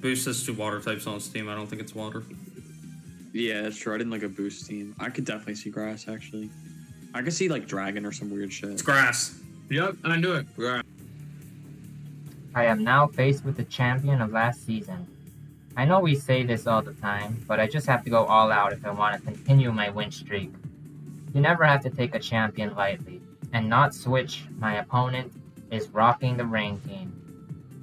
Boost is 2 water types on Steam. I don't think it's water. Yeah, that's true. I didn't like a boost team. I could definitely see grass, actually. I could see, like, dragon or some weird shit. It's grass. Yep, I knew it. Yeah. I am now faced with the champion of last season. I know we say this all the time, but I just have to go all out if I want to continue my win streak. You never have to take a champion lightly, and NotSwitch, my opponent, is rocking the rain team.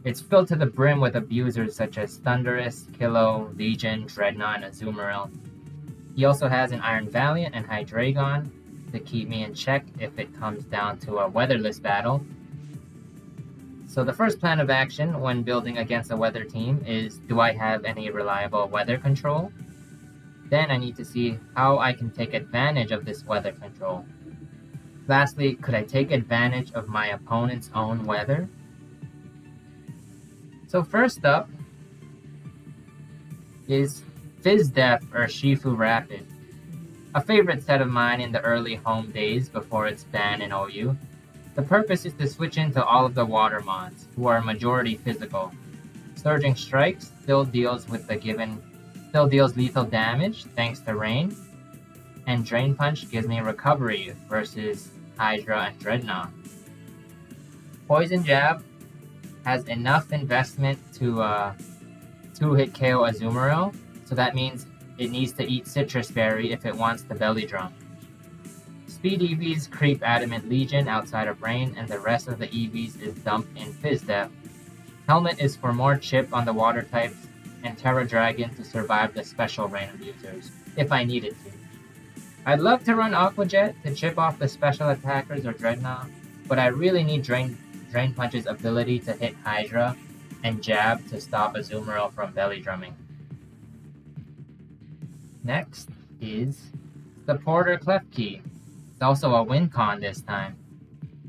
It's filled to the brim with abusers such as Thunderous, Kilo, Legion, Dreadnought, and Azumarill. He also has an Iron Valiant and Hydreigon to keep me in check if it comes down to a weatherless battle. So the first plan of action when building against a weather team is, do I have any reliable weather control? Then I need to see how I can take advantage of this weather control. Lastly, could I take advantage of my opponent's own weather? So first up is FizzDef or Shifu Rapid, a favorite set of mine in the early home days before its ban in OU. The purpose is to switch into all of the water mons, who are majority physical. Surging Strikes still deals lethal damage thanks to rain, and Drain Punch gives me recovery versus Hydra and Dreadnought. Poison Jab has enough investment to 2-hit KO Azumarill, so that means it needs to eat Citrus Berry if it wants the belly drum. Speed EVs creep Adamant Legion outside of rain, and the rest of the EVs is dumped in FizzDef. Helmet is for more chip on the water types, and Terra Dragon to survive the special rain abusers, if I needed to. I'd love to run Aqua Jet to chip off the special attackers or Dreadnought, but I really need Drain Punch's ability to hit Hydra and Jab to stop Azumarill from belly drumming. Next is Supporter Klefki. It's also a win con this time.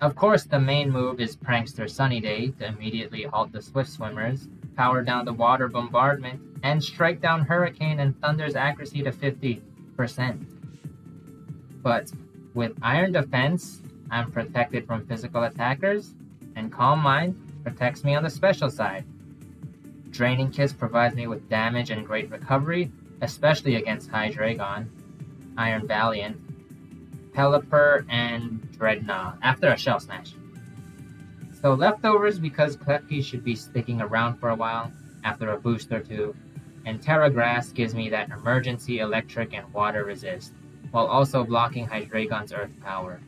Of course, the main move is Prankster Sunny Day to immediately halt the Swift Swimmers, power down the water bombardment, and strike down Hurricane and Thunder's accuracy to 50%. But with Iron Defense, I'm protected from physical attackers, and Calm Mind protects me on the special side. Draining Kiss provides me with damage and great recovery, especially against Hydreigon, Iron Valiant, Pelipper, and Dreadnought after a Shell Smash. So leftovers because Klefki should be sticking around for a while after a boost or two, and Terra Grass gives me that emergency electric and water resist, while also blocking Hydreigon's earth power.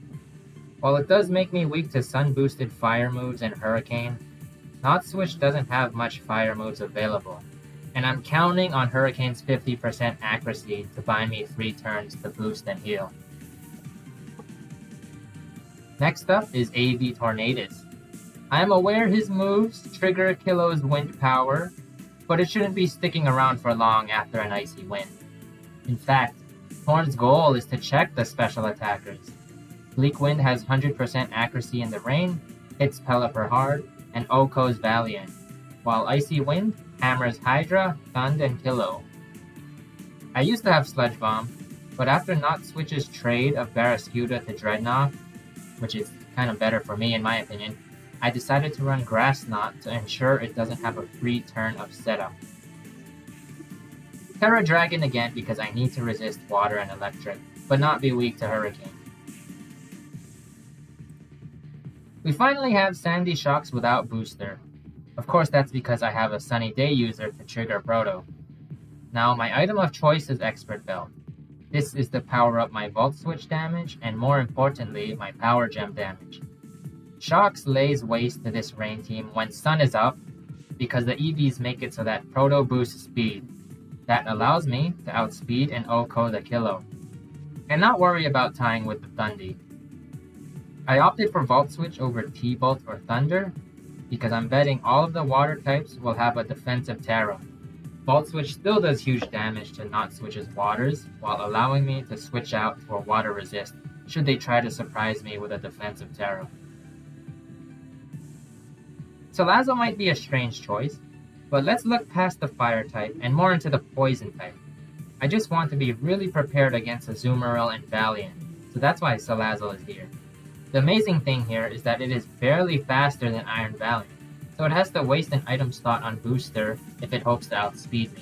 While it does make me weak to sun-boosted fire moves and Hurricane, NotSwitch doesn't have much fire moves available, and I'm counting on Hurricane's 50% accuracy to buy me 3 turns to boost and heal. Next up is AV Tornadus. I am aware his moves trigger Kilo's wind power, but it shouldn't be sticking around for long after an icy wind. In fact, Torn's goal is to check the special attackers. Bleak Wind has 100% accuracy in the rain, hits Pelipper hard, and Oko's Valiant, while Icy Wind hammers Hydra, Thund, and Kilo. I used to have Sludge Bomb, but after NotSwitch's trade of Barrascuda to Dreadnought, which is kind of better for me in my opinion, I decided to run Grass Knot to ensure it doesn't have a free turn of setup. Terra Dragon again because I need to resist water and electric, but not be weak to Hurricane. We finally have Sandy Shocks without booster. Of course that's because I have a Sunny Day user to trigger Proto. Now my item of choice is Expert Belt. This is to power up my Volt Switch damage and more importantly my Power Gem damage. Shocks lays waste to this rain team when sun is up because the EVs make it so that Proto boosts speed. That allows me to outspeed and Oko the Kilo, and not worry about tying with the Thundy. I opted for Volt Switch over T-Bolt or Thunder because I'm betting all of the water types will have a defensive Terra. Volt Switch still does huge damage to NotSwitch's waters while allowing me to switch out for water resist should they try to surprise me with a defensive Terra. Salazzle might be a strange choice, but let's look past the fire type and more into the poison type. I just want to be really prepared against Azumarill and Valiant, so that's why Salazzle is here. The amazing thing here is that it is barely faster than Iron Valiant, so it has to waste an item slot on booster if it hopes to outspeed me.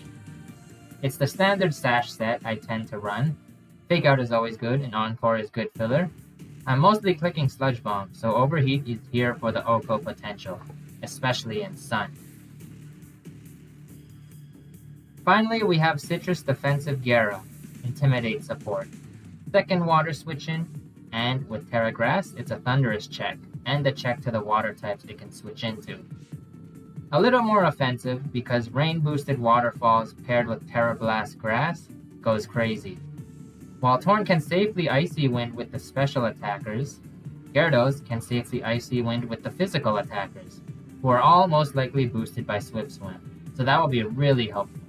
It's the standard sash set I tend to run. Fake Out is always good, and Encore is good filler. I'm mostly clicking Sludge Bomb, so Overheat is here for the Oko potential, especially in Sun. Finally, we have Citrus Defensive Gyara, Intimidate support. Second water switch in, and with Terra Grass, it's a Thunderous check, and a check to the water types it can switch into. A little more offensive because Rain boosted Waterfalls paired with Terra Blast Grass goes crazy. While Torn can safely Icy Wind with the special attackers, Gyarados can safely Icy Wind with the physical attackers, who are all most likely boosted by Swift Swim, so that will be really helpful.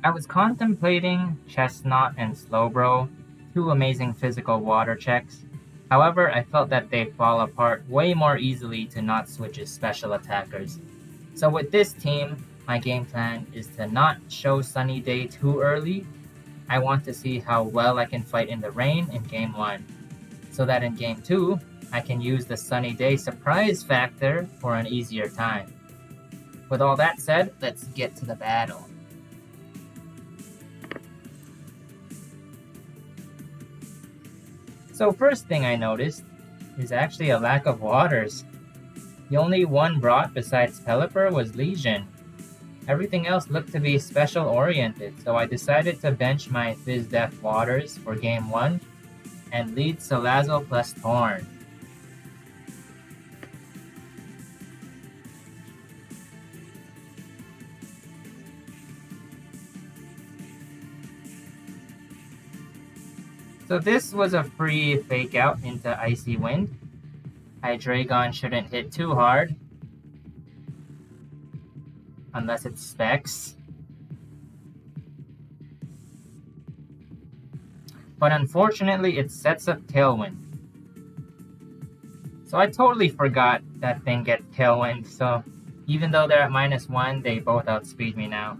I was contemplating Chestnut and Slowbro, two amazing physical water checks. However, I felt that they fall apart way more easily to NotSwitch's special attackers. So with this team, my game plan is to not show Sunny Day too early. I want to see how well I can fight in the rain in Game 1, so that in Game 2, I can use the Sunny Day surprise factor for an easier time. With all that said, let's get to the battle. So first thing I noticed is actually a lack of waters. The only one brought besides Pelipper was Legion. Everything else looked to be special oriented, so I decided to bench my Fizz Def waters for Game 1 and lead Salazzle plus Torn. So this was a free Fake Out into Icy Wind. Hydreigon shouldn't hit too hard, unless it's Specs. But unfortunately, it sets up Tailwind. So I totally forgot that thing gets Tailwind, so even though they're at -1, they both outspeed me now.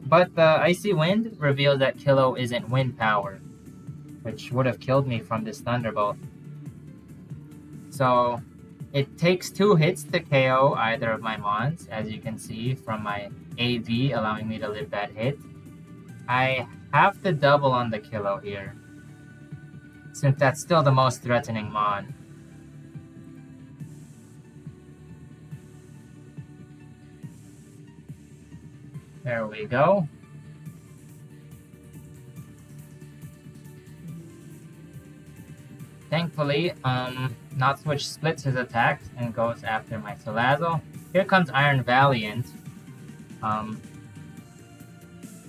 But the Icy Wind reveals that Kilo isn't wind power, which would have killed me from this Thunderbolt. So it takes 2 hits to KO either of my mons, as you can see from my AV allowing me to live that hit. I have to double on the Kilo here, since that's still the most threatening mon. There we go. Thankfully, NotSwitch splits his attacks and goes after my Salazzle. Here comes Iron Valiant.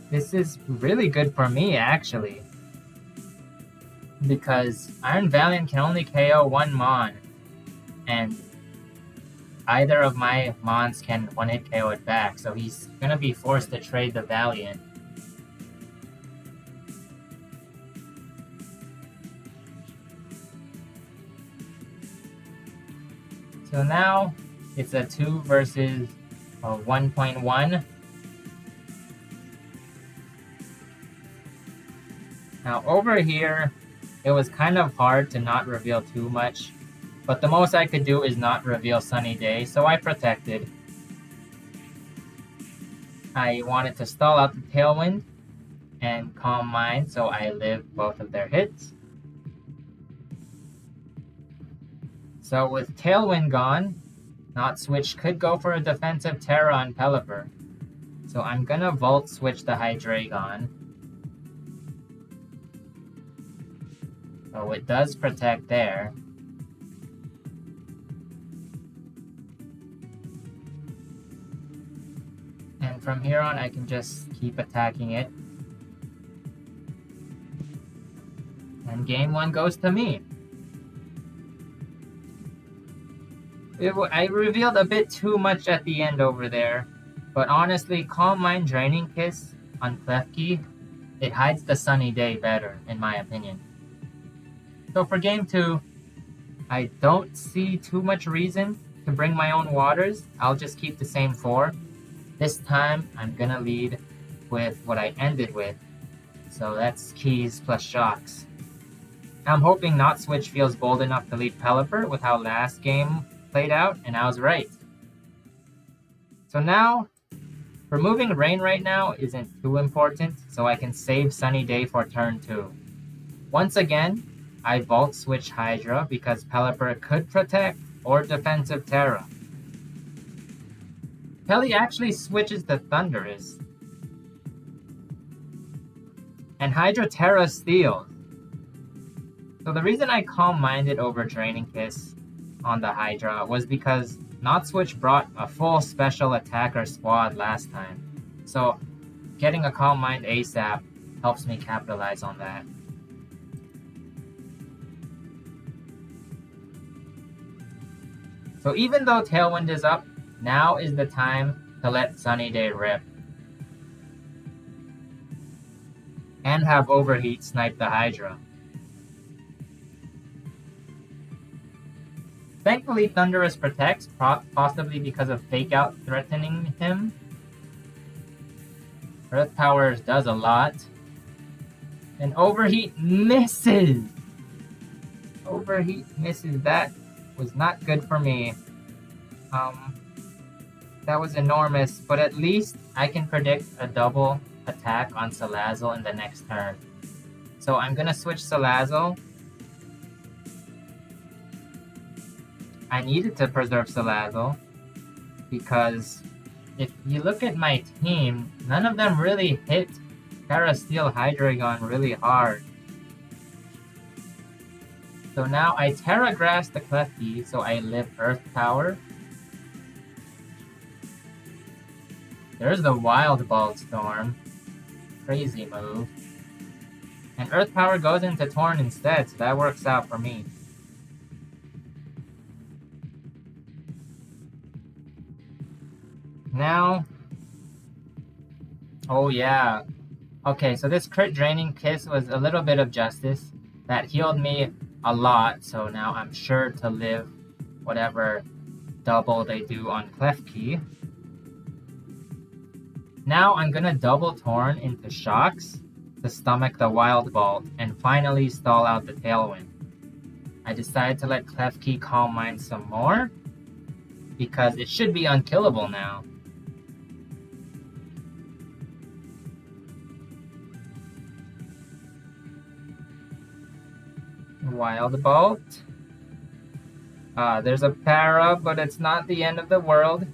This is really good for me, actually, because Iron Valiant can only KO 1 mon, and either of my mons can 1-hit KO it back, so he's gonna be forced to trade the Valiant. So now it's a 2 versus a 1.1. Now over here, it was kind of hard to not reveal too much, but the most I could do is not reveal Sunny Day, so I protected. I wanted to stall out the Tailwind and Calm Mind, so I lived both of their hits. So with Tailwind gone, NotSwitch could go for a defensive Terra on Pelipper. So I'm gonna Volt Switch the Hydreigon. So it does protect there. And from here on I can just keep attacking it. And game 1 goes to me. I revealed a bit too much at the end over there, but honestly, Calm Mind Draining Kiss on Klefki, it hides the Sunny Day better, in my opinion. So for game 2, I don't see too much reason to bring my own waters. I'll just keep the same 4. This time, I'm gonna lead with what I ended with. So that's Keys plus Shocks. I'm hoping NotSwitch feels bold enough to lead Pelipper with how last game played out, and I was right. So now, removing Rain right now isn't too important, so I can save Sunny Day for turn 2. Once again, I Vault Switch Hydra because Pelipper could protect or defensive Terra. Peli actually switches to Thunderous. And Hydra Terra steals. So the reason I calm-minded over Draining Kiss on the Hydra was because NotSwitch brought a full special attacker squad last time. So getting a Calm Mind ASAP helps me capitalize on that. So even though Tailwind is up, now is the time to let Sunny Day rip. And have Overheat snipe the Hydra. Thankfully, Thunderous protects, possibly because of Fake Out threatening him. Earth Powers does a lot. And Overheat misses! Overheat misses. That was not good for me. That was enormous, but at least I can predict a double attack on Salazzle in the next turn. So I'm gonna switch Salazzle. I needed to preserve Salazzle because if you look at my team, none of them really hit Terra Steel Hydreigon really hard. So now I Terra Grass the Klefki, so I live Earth Power. There's the Wild Ball Storm. Crazy move. And Earth Power goes into Torn instead, so that works out for me. Now, oh yeah. Okay, so this crit Draining Kiss was a little bit of justice. That healed me a lot, so now I'm sure to live whatever double they do on Klefki. Now I'm gonna double Torn into Shocks to stomach the Wild Bolt and finally stall out the Tailwind. I decided to let Klefki Calm Mind some more because it should be unkillable now. Wild Bolt. There's a para, but it's not the end of the world.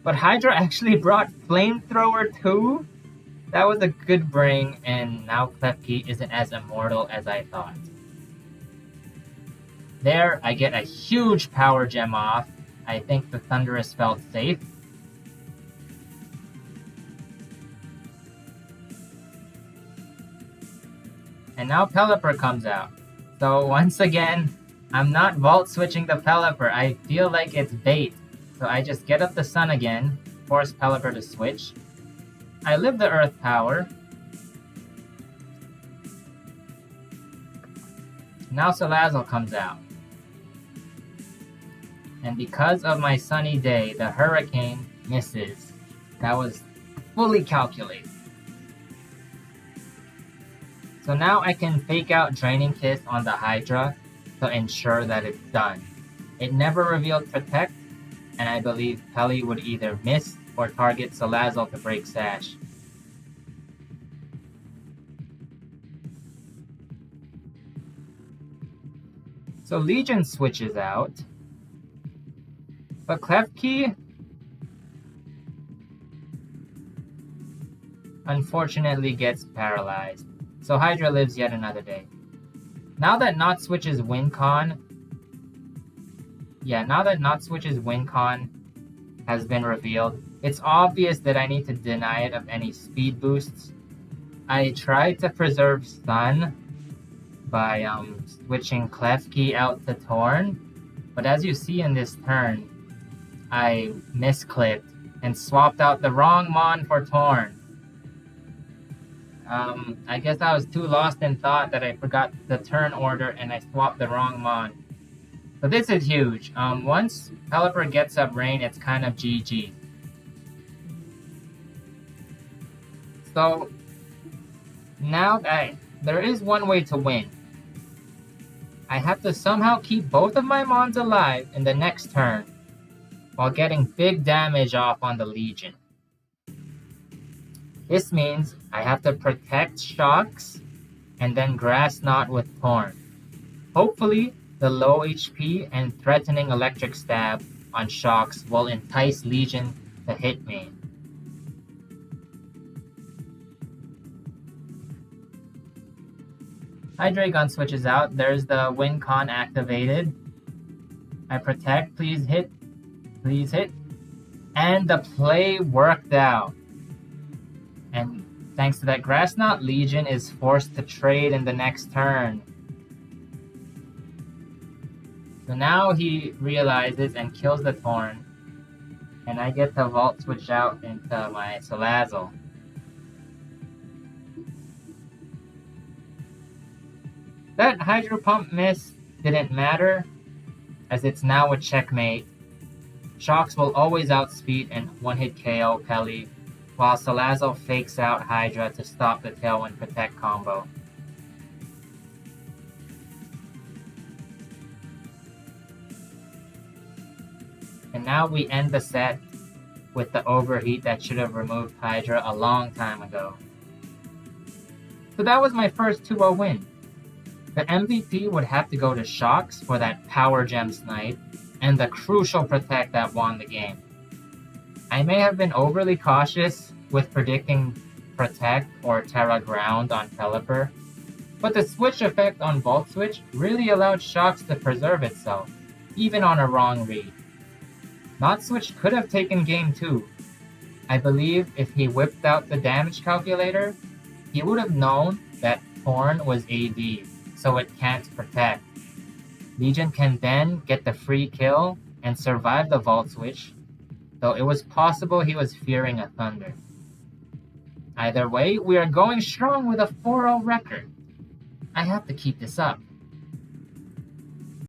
But Hydra actually brought Flamethrower too? That was a good bring, and now Klefki isn't as immortal as I thought. There, I get a huge power gem off. I think the Thunderous felt safe. And now Pelipper comes out. So once again, I'm not Vault Switching the Pelipper. I feel like it's bait. So I just get up the Sun again, force Pelipper to switch. I live the Earth Power. Now Salazzle comes out. And because of my Sunny Day, the Hurricane misses. That was fully calculated. So now I can Fake Out Draining Kiss on the Hydra to ensure that it's done. It never revealed Protect, and I believe Peli would either miss or target Salazzle to break Sash. So Legion switches out, but Klefki unfortunately gets paralyzed. So Hydra lives yet another day. Now that NotSwitch's WinCon has been revealed, it's obvious that I need to deny it of any speed boosts. I tried to preserve Sun by switching Klefki out to Torn, but as you see in this turn, I misclicked and swapped out the wrong Mon for Torn. I guess I was too lost in thought that I forgot the turn order and I swapped the wrong Mon. So this is huge. Once Pelipper gets up Rain, it's kind of GG. So now that there is one way to win. I have to somehow keep both of my mons alive in the next turn, while getting big damage off on the Legion. This means I have to protect Shocks and then Grass Knot with Thorn. Hopefully, the low HP and threatening electric stab on Shocks will entice Legion to hit me. Hydreigon switches out, there's the win con activated. I protect, please hit, and the play worked out. And thanks to that Grass Knot, Legion is forced to trade in the next turn. So now he realizes and kills the Thorn, and I get to Vault Switch out into my Salazzle. That Hydro Pump miss didn't matter, as it's now a checkmate. Shocks will always outspeed and one-hit KO Pelly, while Salazzle fakes out Hydra to stop the Tailwind Protect combo. And now we end the set with the overheat that should have removed Hydra a long time ago. So that was my first 2-0 win. The MVP would have to go to Shocks for that Power Gem Snipe and the crucial Protect that won the game. I may have been overly cautious with predicting Protect or Terra Ground on Pelipper, but the switch effect on Volt Switch really allowed Shocks to preserve itself, even on a wrong read. NotSwitch could have taken game 2. I believe if he whipped out the damage calculator, he would have known that Thorn was AD, so it can't protect. Legion can then get the free kill and survive the Vault Switch, though it was possible he was fearing a Thunder. Either way, we are going strong with a 4-0 record. I have to keep this up.